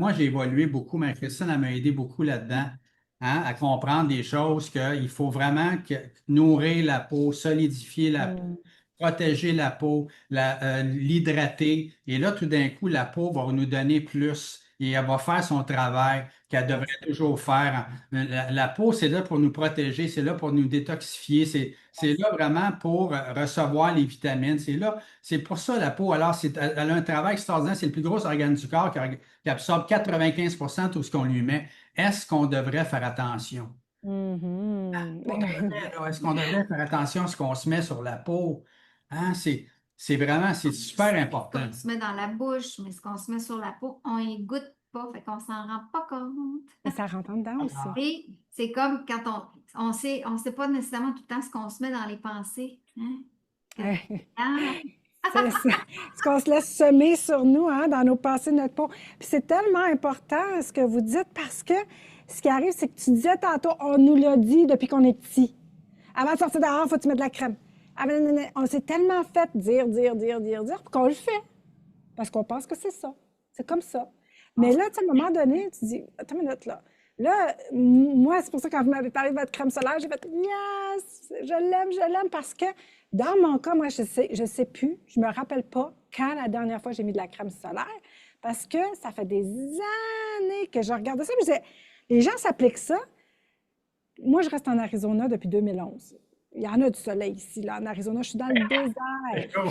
Moi, j'ai évolué beaucoup, mais Christine, elle m'a aidé beaucoup là-dedans, hein, à comprendre des choses qu'il faut vraiment nourrir la peau, solidifier la peau, Mm. protéger la peau, l'hydrater. Et là, tout d'un coup, la peau va nous donner plus et elle va faire son travail qu'elle devrait toujours faire. La peau, c'est là pour nous protéger, c'est là pour nous détoxifier, c'est là vraiment pour recevoir les vitamines. C'est là, c'est pour ça la peau. Alors, elle a un travail extraordinaire. C'est le plus gros organe du corps qui absorbe 95 de tout ce qu'on lui met. Est-ce qu'on devrait faire attention? Mhm. Pour de vrai, là, est-ce qu'on devrait faire attention à ce qu'on se met sur la peau? Hein, c'est vraiment, c'est super Ce important. qu'on se met dans la bouche, mais ce qu'on se met sur la peau, on y goûte pas, fait qu'on s'en rend pas compte. Et ça rentre en dedans aussi. Et c'est comme quand on sait pas nécessairement tout le temps ce qu'on se met dans les pensées. Hein? Ah, C'est ça. Ce qu'on se laisse semer sur nous, hein, dans nos pensées, notre peau. Puis c'est tellement important ce que vous dites parce que ce qui arrive, c'est que tu disais tantôt, on nous l'a dit depuis qu'on est petit. Avant de sortir dehors, il faut que tu mettes de la crème. On s'est tellement fait dire, puis qu'on le fait. Parce qu'on pense que c'est ça. C'est comme ça. Mais là, tu sais, à un moment donné, tu dis, attends une minute, là. Là, moi, c'est pour ça que quand vous m'avez parlé de votre crème solaire, j'ai fait, yes, je l'aime, parce que dans mon cas, moi, je sais plus, je me rappelle pas quand la dernière fois j'ai mis de la crème solaire, parce que ça fait des années que je regardais ça, puis je disais, les gens s'appliquent ça. Moi, je reste en Arizona depuis 2011. Il y en a du soleil ici, là, en Arizona. Je suis dans le C'est désert. chaud.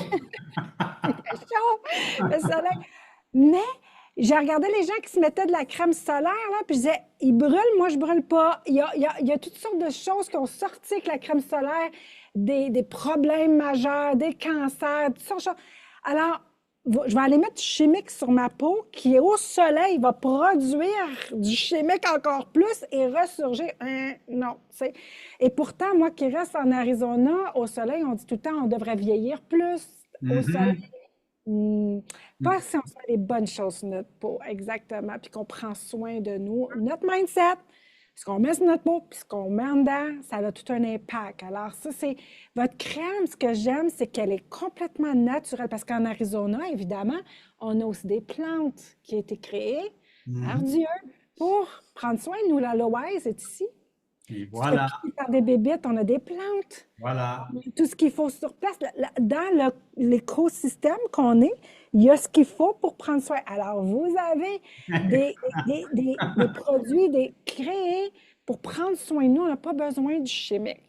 C'est chaud, le soleil. Mais j'ai regardé les gens qui se mettaient de la crème solaire, là, puis je disais, ils brûlent, moi, je brûle pas. Il y a toutes sortes de choses qui ont sorti avec la crème solaire, des problèmes majeurs, des cancers, toutes sortes de choses. Alors, je vais aller mettre du chimique sur ma peau qui, au soleil, va produire du chimique encore plus et ressurgir. Non, tu sais. Et pourtant, moi qui reste en Arizona, au soleil, on dit tout le temps, on devrait vieillir plus au soleil. Mhm. Pas si on fait les bonnes choses sur notre peau, exactement, puis qu'on prend soin de nous. Notre mindset, ce qu'on met sur notre peau, puis ce qu'on met en dedans, ça a tout un impact. Alors ça, c'est votre crème, ce que j'aime, c'est qu'elle est complètement naturelle, parce qu'en Arizona, évidemment, on a aussi des plantes qui ont été créées par Mhm. Dieu pour prendre soin de nous. La Loise est ici. Et Tu te fais voilà, piquer par des bébites, on a des plantes. voilà. Tout ce qu'il faut sur place. Dans l'écosystème qu'on est, il y a ce qu'il faut pour prendre soin. Alors, vous avez des produits créés pour prendre soin de nous. On n'a pas besoin du chimique.